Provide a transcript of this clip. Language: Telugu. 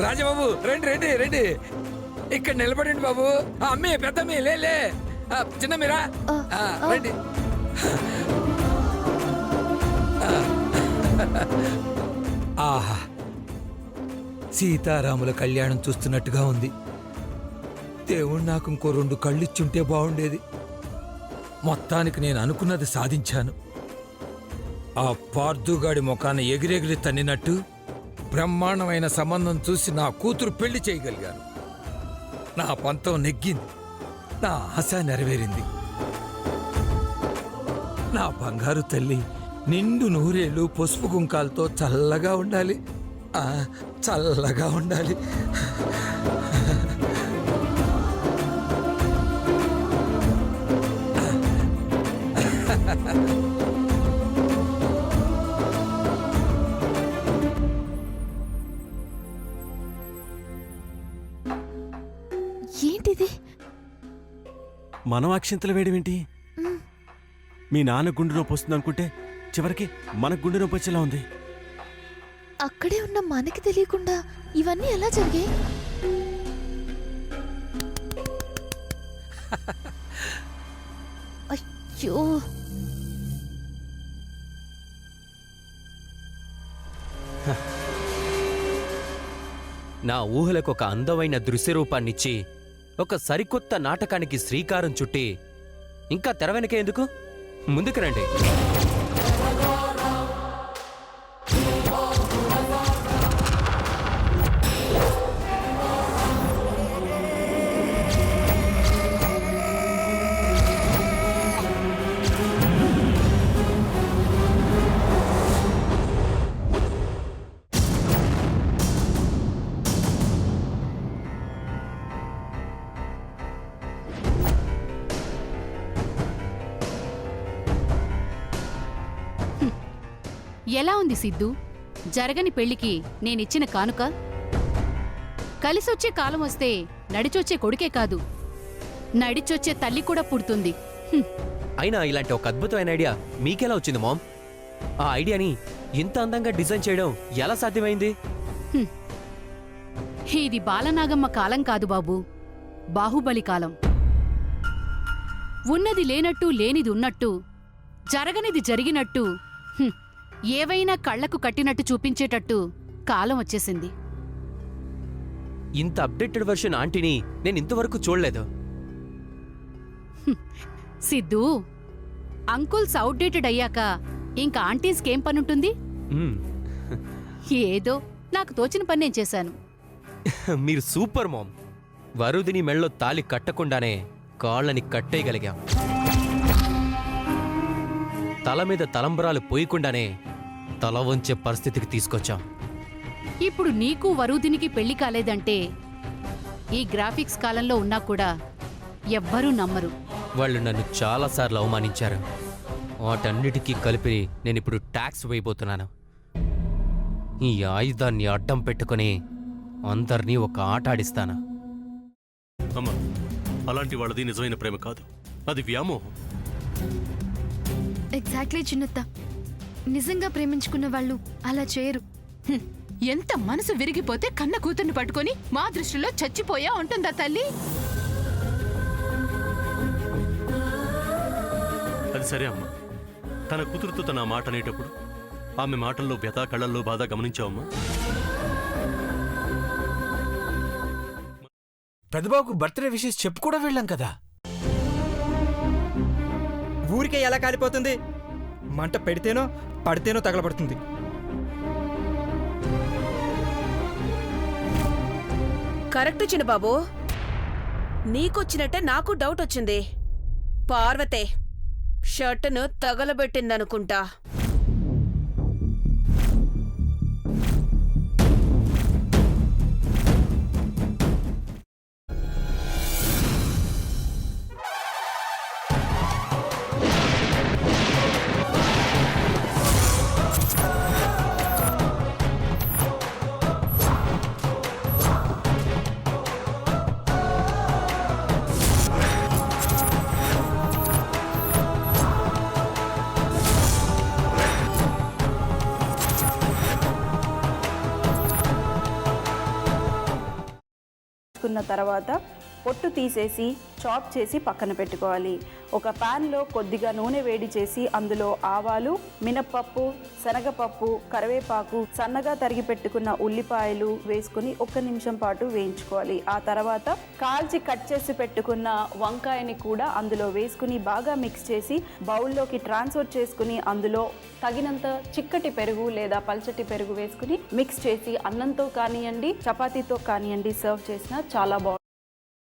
రాజబాబు రండి రండి రండి, ఇక్కడ నిలబడండి బాబు. అమ్మే పెద్దమ్మే లే చిన్న మీరా రండి. ఆహా, సీతారాముల కళ్యాణం చూస్తున్నట్టుగా ఉంది. దేవుడు నాకు ఇంకో 2 కళ్ళిచ్చుంటే బాగుండేది. మొత్తానికి నేను అనుకున్నది సాధించాను. ఆ పార్థుగాడి ముఖాన ఎగిరెగిరి తన్నినట్టు బ్రహ్మాండమైన సంబంధం చూసి నా కూతురు పెళ్లి చేయగలిగాను. నా పంతం నెగ్గింది, నా ఆశ నెరవేరింది. నా బంగారు తల్లి నిండు నూరేళ్ళు పసుపు కుంకాలతో చల్లగా ఉండాలి, చల్లగా ఉండాలి. ఏంటిది? మనం అక్షింతలు వేయడమేంటి? మీ నాన్న గుండె నొప్పి వస్తుంది అనుకుంటే చివరికి మనకు గుండె నొప్పి వచ్చేలా ఉంది. అక్కడే ఉన్న మనకి తెలియకుండా ఇవన్నీ ఎలా జరిగాయి? అయ్యో, నా ఊహలకు ఒక అందమైన దృశ్యరూపాన్నిచ్చి ఒక సరికొత్త నాటకానికి శ్రీకారం చుట్టి ఇంకా తెర వెనక ఎందుకు, ముందుకు రండి. ఎలా ఉంది సిద్ధు? జరగని పెళ్లికి నేనిచ్చిన కానుక? కలిసొచ్చే కాలం వస్తే నడిచొచ్చే కొడుకే కాదు, నడిచొచ్చే తల్లి కూడా పుడుతుంది. అయినా ఇలాంటి ఒక అద్భుతమైన ఐడియా మీకెలా వచ్చింది మామ్? ఆ ఐడియాని ఇంత అందంగా డిజైన్ చేయడం ఎలా సాధ్యమైంది? ఇది బాలనాగమ్మ కాలం కాదు బాబూ, బాహుబలి కాలం. ఉన్నది లేనట్టు, లేనిది ఉన్నట్టు, జరగనిది జరిగినట్టు, ఏవైనా కళ్లకు కట్టినట్టు చూపించేటట్టు కాలం వచ్చేసింది. ఇంత అప్డేటెడ్ వర్షన్ ఆంటీని నేను ఇంతవరకు చూడలేదు. సిద్ధూ, అంకుల్స్ అవుట్డేటెడ్ అయ్యాక ఇంకా ఆంటీస్కేం పనుంటుంది? ఏదో నాకు తోచిన పని నేను చేశాను. మీరు సూపర్ మామ్. వరుదిని మెళ్ళో తాలి కట్టకుండానే కాళ్ళని కట్టేయగలిగాం. తల మీద తలంబరాలు పోయకుండానే తల వంచే పరిస్థితికి తీసుకొచ్చాం. ఇప్పుడు నీకు వరుదినికి పెళ్లి కాలేదంటే ఈ గ్రాఫిక్స్ కాలంలో ఉన్నా కూడా ఎవ్వరూ నమ్మరు. వాళ్ళు నన్ను చాలాసార్లు అవమానించారు. వాటన్నిటికీ కలిపి నేనిప్పుడు ట్యాక్స్ వేయబోతున్నాను. ఈ ఆయుధాన్ని అడ్డం పెట్టుకుని అందర్నీ ఒక ఆట ఆడిస్తాను. అమ్మా, అలాంటి వాళ్ళది నిజమైన ప్రేమ కాదు, అది వ్యామోహం. ఎగ్జాక్ట్లీ చిన్నత్త, నిజంగా ప్రేమించుకున్న వాళ్ళు అలా చేయరు. ఎంత మనసు విరిగిపోతే కన్న కూతుర్ని పట్టుకొని మా దృష్టిలో చచ్చిపోయా ఉంటుందా తల్లి? అది సరే అమ్మా, తన కూతురుతో తన మాట అనేటప్పుడు ఆమె మాటల్లో వ్యథ, కళ్ళల్లో బాధ గమనించావమ్మా? పెద్దబాబుకు బర్త్డే విషెస్ చెప్పు కూడా వెళ్ళాం కదా. ఊరికే ఎలా కాలిపోతుంది? మంట పెడితేనో పడితేనో తగలబడుతుంది. కరెక్ట్ చిన్నబాబు, నీకొచ్చినట్టే నాకు డౌట్ వచ్చింది. పార్వతే షర్టును తగలబెట్టిందనుకుంటా. కున్న తర్వాత పొట్టు తీసేసి చాప్ చేసి పక్కన పెట్టుకోవాలి. ఒక ప్యాన్లో కొద్దిగా నూనె వేడి చేసి అందులో ఆవాలు, మినప్పప్పు, శనగపప్పు, కరివేపాకు, సన్నగా తరిగి పెట్టుకున్న ఉల్లిపాయలు వేసుకుని 1 నిమిషం పాటు వేయించుకోవాలి. ఆ తర్వాత కాల్చి కట్ చేసి పెట్టుకున్న వంకాయని కూడా అందులో వేసుకుని బాగా మిక్స్ చేసి బౌల్లోకి ట్రాన్స్ఫర్ చేసుకుని అందులో తగినంత చిక్కటి పెరుగు లేదా పల్చటి పెరుగు వేసుకుని మిక్స్ చేసి అన్నంతో కానివ్వండి, చపాతీతో కానివ్వండి సర్వ్ చేసినా చాలా బాగుంటుంది.